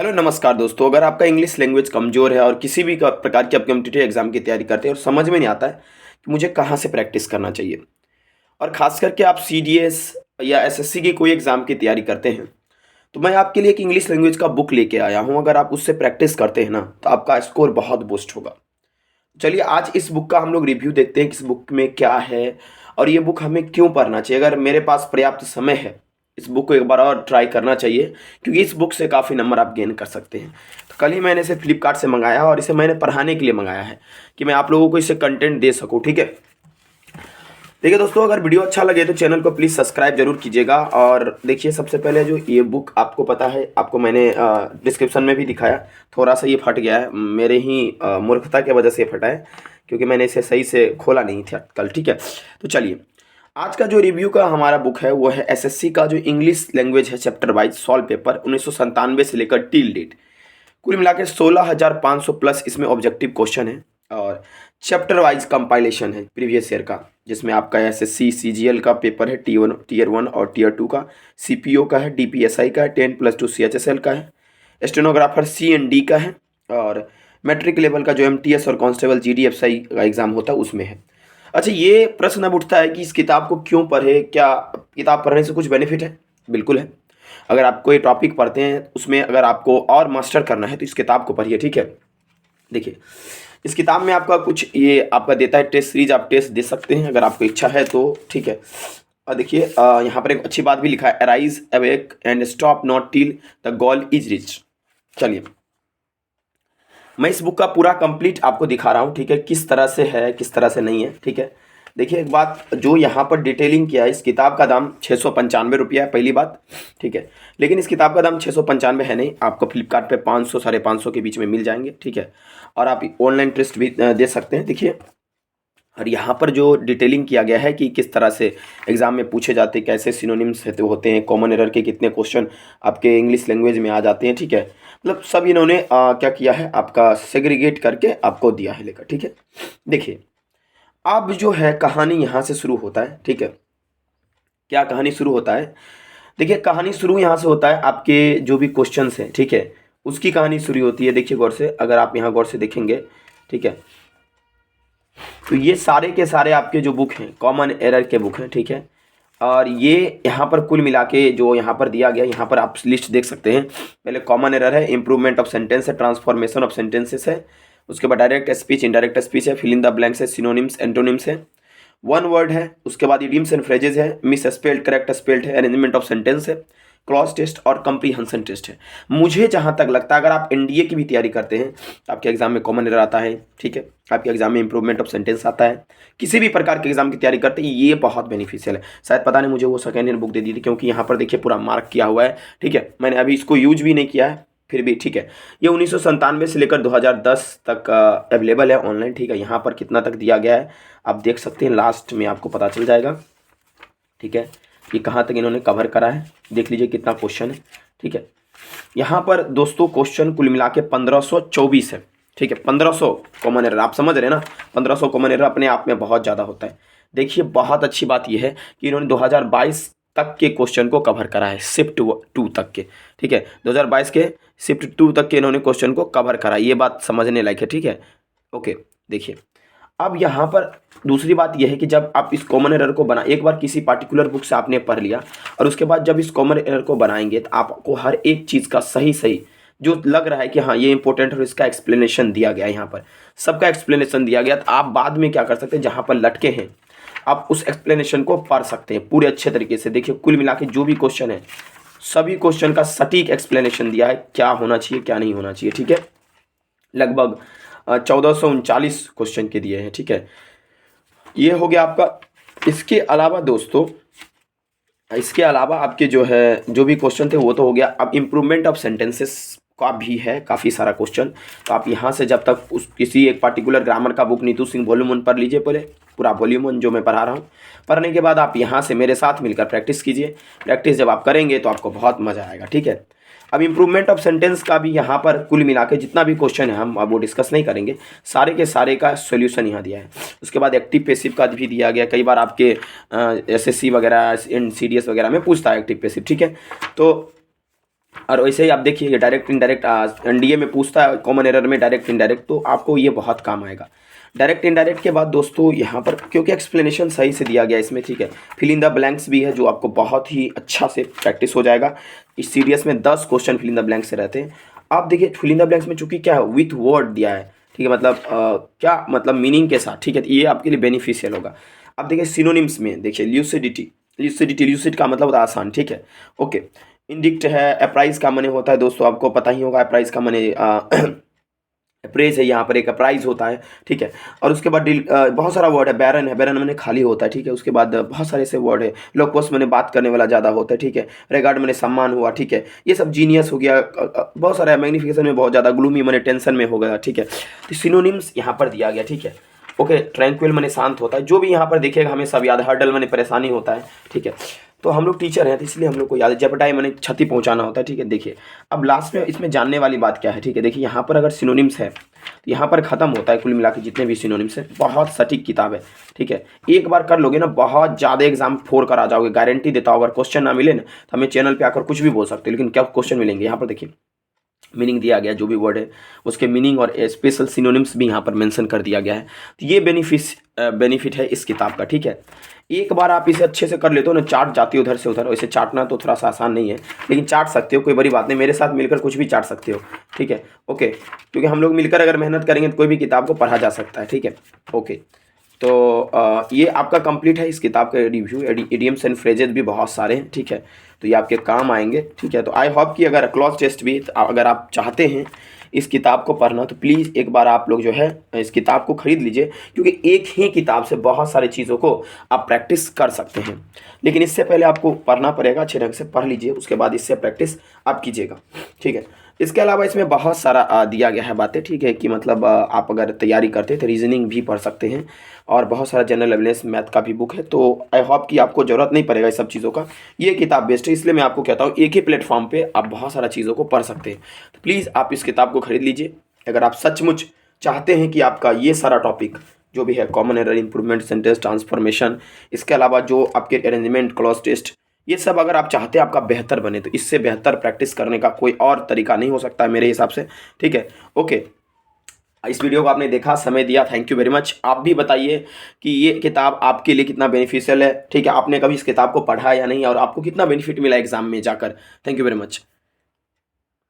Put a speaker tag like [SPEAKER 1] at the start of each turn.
[SPEAKER 1] Hello नमस्कार दोस्तों। अगर आपका इंग्लिश लैंग्वेज कमज़ोर है और किसी भी प्रकार की आप कॉम्पिटिटिव एग्जाम की तैयारी करते हैं और समझ में नहीं आता है कि मुझे कहाँ से प्रैक्टिस करना चाहिए, और ख़ास करके आप सीडीएस या एसएससी की कोई एग्ज़ाम की तैयारी करते हैं, तो मैं आपके लिए एक इंग्लिश लैंग्वेज का बुक लेके आया हूँ। अगर आप उससे प्रैक्टिस करते हैं ना, तो आपका स्कोर बहुत बूस्ट होगा। चलिए आज इस बुक का हम लोग रिव्यू देखते हैं कि इस बुक में क्या है और ये बुक हमें क्यों पढ़ना चाहिए। अगर मेरे पास पर्याप्त समय है, इस बुक को एक बार और ट्राई करना चाहिए, क्योंकि इस बुक से काफ़ी नंबर आप गेन कर सकते हैं। तो कल ही मैंने इसे फ्लिपकार्ट से मंगाया और इसे मैंने पढ़ाने के लिए मंगाया है कि मैं आप लोगों को इससे कंटेंट दे सकूँ। ठीक है, देखिए दोस्तों, अगर वीडियो अच्छा लगे तो चैनल को प्लीज़ सब्सक्राइब जरूर कीजिएगा। और देखिए, सबसे पहले जो ये बुक आपको पता है, आपको मैंने डिस्क्रिप्शन में भी दिखाया, थोड़ा सा ये फट गया है, मेरे ही मूर्खता की वजह से ये फटा है, क्योंकि मैंने इसे सही से खोला नहीं था कल। ठीक है, तो चलिए आज का जो रिव्यू का हमारा बुक है वो है एसएससी का जो इंग्लिश लैंग्वेज है, चैप्टर वाइज सॉल्व पेपर 1997 से लेकर टिल डेट। कुल मिला के 16,500 प्लस इसमें ऑब्जेक्टिव क्वेश्चन है और चैप्टर वाइज कंपाइलेशन है प्रीवियस ईयर का, जिसमें आपका एसएससी सीजीएल का पेपर है, टीयर 1 और टीयर 2 का, सीपीओ का है, डीपीएसआई का है, 10+2 सीएचएसएल का है, स्टेनोग्राफर सीएनडी का है, और मैट्रिक लेवल का जो एमटीएस और कांस्टेबल जीडीएफआई का एग्जाम होता है उसमें है। अच्छा, ये प्रश्न अब उठता है कि इस किताब को क्यों पढ़े, क्या किताब पढ़ने से कुछ बेनिफिट है? बिल्कुल है। अगर आप कोई टॉपिक पढ़ते हैं उसमें अगर आपको और मास्टर करना है तो इस किताब को पढ़िए। ठीक है, देखिए इस किताब में आपका कुछ ये आपका देता है टेस्ट सीरीज, आप टेस्ट दे सकते हैं अगर आपको इच्छा है तो। ठीक है, और देखिए यहाँ पर एक अच्छी बात भी लिखा है, arise awake and stop not till the goal is rich. चलिए मैं इस बुक का पूरा कंप्लीट आपको दिखा रहा हूँ। ठीक है, किस तरह से है किस तरह से नहीं है। ठीक है, देखिए एक बात जो यहाँ पर डिटेलिंग किया है, इस किताब का दाम 695 रुपया है, पहली बात। ठीक है, लेकिन इस किताब का दाम 695 है नहीं, आपको फ्लिपकार्ट पे 500 550 के बीच में मिल जाएंगे। ठीक है, और आप ऑनलाइन टेस्ट भी दे सकते हैं। देखिए, और यहाँ पर जो डिटेलिंग किया गया है कि किस तरह से एग्जाम में पूछे जाते हैं, कैसे सिनोनिम्स होते हैं, कॉमन एरर के कितने क्वेश्चन आपके इंग्लिश लैंग्वेज में आ जाते हैं। ठीक है, मतलब सब इन्होंने क्या किया है, आपका सेग्रीगेट करके आपको दिया है लेकर। ठीक है, देखिए अब जो है कहानी यहाँ से शुरू होता है। ठीक है, क्या कहानी शुरू होता है? देखिए कहानी शुरू यहाँ से होता है, आपके जो भी क्वेश्चंस हैं, ठीक है, उसकी कहानी शुरू होती है। देखिए गौर से, अगर आप यहाँ गौर से देखेंगे, ठीक है, तो ये सारे के सारे आपके जो बुक हैं कॉमन एरर के बुक हैं। ठीक है, और ये यहाँ पर कुल मिला के जो यहाँ पर दिया गया, यहाँ पर आप लिस्ट देख सकते हैं। पहले कॉमन एरर है, इंप्रूवमेंट ऑफ सेंटेंस है, ट्रांसफॉर्मेशन ऑफ सेंटेंसेस है, उसके बाद डायरेक्ट स्पीच, इनडायरेक्ट स्पीच है, फिल इन द ब्लैंक्स है, सिनोनिम्स एंटोनिम्स है, वन वर्ड है, उसके बाद इडियम्स एंड फ्रेजेस है, मिस स्पेल्ड करेक्ट स्पेल्ड है, अरेंजमेंट ऑफ सेंटेंस है, क्लॉज टेस्ट और कंप्रीहेंशन टेस्ट है। मुझे जहां तक लगता है अगर आप एनडीए की भी तैयारी करते हैं तो आपके एग्जाम में कॉमन एरर आता है। ठीक है, आपके एग्जाम में इंप्रूवमेंट ऑफ सेंटेंस आता है, किसी भी प्रकार के एग्जाम की तैयारी करते हैं ये बहुत बेनिफिशियल है। शायद पता नहीं मुझे वो सेकेंड ईयर बुक दे दी थी, क्योंकि यहाँ पर देखिए पूरा मार्क किया हुआ है। ठीक है, मैंने अभी इसको यूज भी नहीं किया है फिर भी। ठीक है, ये 1997 से लेकर 2010 तक अवेलेबल है ऑनलाइन। ठीक है, यहाँ पर कितना तक दिया गया है आप देख सकते हैं, लास्ट में आपको पता चल जाएगा। ठीक है, ये कहाँ तक इन्होंने कवर करा है, देख लीजिए कितना क्वेश्चन है। ठीक है, यहाँ पर दोस्तों क्वेश्चन कुल मिला के 1524 है। ठीक है, 1500 कॉमन एरर, आप समझ रहे हैं ना, 1500 कॉमन एरर अपने आप में बहुत ज़्यादा होता है। देखिए बहुत अच्छी बात यह है कि इन्होंने 2022 तक के क्वेश्चन को कवर करा है, शिफ्ट 2 तक के। ठीक है, 2022 के शिफ्ट 2 तक के इन्होंने क्वेश्चन को कवर करा, ये बात समझने लायक है। ठीक है, ओके, देखिए अब यहाँ पर दूसरी बात यह है कि जब आप इस कॉमन एरर को बना, एक बार किसी पार्टिकुलर बुक से आपने पढ़ लिया और उसके बाद जब इस कॉमन एरर को बनाएंगे तो आपको हर एक चीज़ का सही सही जो लग रहा है कि हाँ ये इंपॉर्टेंट है और इसका एक्सप्लेनेशन दिया गया है, यहाँ पर सबका एक्सप्लेनेशन दिया गया, तो आप बाद में क्या कर सकते हैं, जहाँ पर लटके हैं आप उस एक्सप्लेनेशन को पढ़ सकते हैं पूरे अच्छे तरीके से। देखिए कुल मिला के जो भी क्वेश्चन है सभी क्वेश्चन का सटीक एक्सप्लेनेशन दिया है, क्या होना चाहिए क्या नहीं होना चाहिए। ठीक है, लगभग 1439 क्वेश्चन के दिए हैं। ठीक है, ये हो गया आपका। इसके अलावा दोस्तों, इसके अलावा आपके जो है जो भी क्वेश्चन थे वो तो हो गया। अब इम्प्रूवमेंट ऑफ सेंटेंसेस का भी है काफ़ी सारा क्वेश्चन, तो आप यहाँ से जब तक उस किसी एक पार्टिकुलर ग्रामर का बुक नीतू सिंह वॉल्यूम 1 पढ़ लीजिए, पहले पूरा वॉल्यूम 1 जो मैं पढ़ा रहा हूँ, पढ़ने के बाद आप यहाँ से मेरे साथ मिलकर प्रैक्टिस कीजिए। प्रैक्टिस जब आप करेंगे तो आपको बहुत मज़ा आएगा। ठीक है, अब इम्प्रूवमेंट ऑफ सेंटेंस का भी यहाँ पर कुल मिला के जितना भी क्वेश्चन है हम अब वो डिस्कस नहीं करेंगे, सारे के सारे का सॉल्यूशन यहाँ दिया है। उसके बाद एक्टिव पैसिव का भी दिया गया, कई बार आपके एसएससी वगैरह सीडीएस वगैरह में पूछता है एक्टिव पैसिव। ठीक है, तो और वैसे ही आप देखिए ये डायरेक्ट इनडायरेक्ट एनडीए में पूछता है कॉमन एरर में डायरेक्ट इनडायरेक्ट, तो आपको ये बहुत काम आएगा। डायरेक्ट इनडायरेक्ट के बाद दोस्तों यहाँ पर क्योंकि एक्सप्लेनेशन सही से दिया गया है इसमें, ठीक है, फिल इन द ब्लैंक्स भी है जो आपको बहुत ही अच्छा से प्रैक्टिस हो जाएगा। इस सीडीएस में 10 question fill in the blanks से रहते हैं। आप देखिए फिल इन द ब्लैंक्स में चूंकि क्या है विथ वर्ड दिया है, ठीक है, मतलब क्या मतलब मीनिंग के साथ, ठीक है, तो ये आपके लिए बेनिफिशियल होगा। अब देखिए सिनोनिम्स में देखिए ल्यूसिडिटी, ल्यूसिड का मतलब होता है आसान, ठीक है, ओके। इंडिक्ट है, अप्राइज का माने होता है दोस्तों आपको पता ही होगा, अप्राइज का माने अप्रेज है, यहाँ पर एक अप्राइज होता है, ठीक है। और उसके बाद बहुत सारा वर्ड है, बैरन है, बैरन माने खाली होता है, ठीक है। उसके बाद बहुत सारे ऐसे वर्ड है, लोकोस माने बात करने वाला ज़्यादा होता है, ठीक है। रेगार्ड माने सम्मान हुआ, ठीक है। ये सब जीनियस हो गया, बहुत सारा है। मैग्निफिकेशन में बहुत ज़्यादा, ग्लूमी माने टेंशन में हो गया, ठीक है। तो सिनोनिम्स यहाँ पर दिया गया, ठीक है, ओके। ट्रैंक्विल माने शांत होता है, जो भी यहाँ पर देखिएगा हमें सब याद है। हर्डल माने परेशानी होता है, ठीक है। तो हम लोग टीचर हैं तो इसलिए हम लोग को याद है। जपटाई माने क्षति पहुंचाना होता है, ठीक है। देखिए अब लास्ट में इसमें जानने वाली बात क्या है, ठीक है। देखिए यहाँ पर अगर सिनोनिम्स है तो यहाँ पर खत्म होता है कुल मिला के जितने भी सिनोनिम्स है। बहुत सटीक किताब है, ठीक है। एक बार कर लोगे ना बहुत ज़्यादा एग्जाम फोड़ कर आ जाओगे, गारंटी देता हूँ। अगर क्वेश्चन ना मिले ना तो हमें चैनल पे आकर कुछ भी बोल सकते हो, लेकिन क्या क्वेश्चन मिलेंगे। यहाँ पर देखिए मीनिंग दिया गया, जो भी वर्ड है उसके मीनिंग और स्पेशल सिनोनिम्स भी यहाँ पर मेंशन कर दिया गया है। तो ये बेनिफिट है इस किताब का, ठीक है। एक बार आप इसे अच्छे से कर लेते हो ना, चाट जाती हो उधर से उधर। वैसे चाटना तो थोड़ा सा आसान नहीं है, लेकिन चाट सकते हो, कोई बड़ी बात नहीं। मेरे साथ मिलकर कुछ भी चाट सकते हो, ठीक है, ओके। क्योंकि हम लोग मिलकर अगर मेहनत करेंगे तो कोई भी किताब को पढ़ा जा सकता है, ठीक है, ओके। तो ये आपका कंप्लीट है इस किताब का रिव्यू। इडियम्स एंड फ्रेजेस भी बहुत सारे हैं, ठीक है, तो ये आपके काम आएंगे, ठीक है। तो आई होप कि अगर क्लॉज टेस्ट भी अगर आप चाहते हैं इस किताब को पढ़ना तो प्लीज़ एक बार आप लोग जो है इस किताब को ख़रीद लीजिए, क्योंकि एक ही किताब से बहुत सारी चीज़ों को आप प्रैक्टिस कर सकते हैं। लेकिन इससे पहले आपको पढ़ना पड़ेगा, अच्छे ढंग से पढ़ लीजिए, उसके बाद इससे प्रैक्टिस आप कीजिएगा, ठीक है। इसके अलावा इसमें बहुत सारा दिया गया है बातें, ठीक है, कि मतलब आप अगर तैयारी करते हैं तो रीजनिंग भी पढ़ सकते हैं, और बहुत सारा जनरल अवेयरनेस मैथ का भी बुक है। तो आई होप कि आपको ज़रूरत नहीं पड़ेगा इस सब चीज़ों का। ये किताब बेस्ट है, इसलिए मैं आपको कहता हूँ एक ही प्लेटफॉर्म पे आप बहुत सारा चीज़ों को पढ़ सकते हैं। तो प्लीज़ आप इस किताब को खरीद लीजिए अगर आप सचमुच चाहते हैं कि आपका ये सारा टॉपिक जो भी है, common error, improvement, sentence transformation, इसके अलावा जो आपके अरेंजमेंट, क्लॉज टेस्ट, ये सब अगर आप चाहते हैं आपका बेहतर बने, तो इससे बेहतर प्रैक्टिस करने का कोई और तरीका नहीं हो सकता है मेरे हिसाब से, ठीक है, ओके। इस वीडियो को आपने देखा, समय दिया, थैंक यू वेरी मच। आप भी बताइए कि ये किताब आपके लिए कितना बेनिफिशियल है, ठीक है। आपने कभी इस किताब को पढ़ा या नहीं, और आपको कितना बेनिफिट मिला एग्जाम में जाकर। Thank you very much.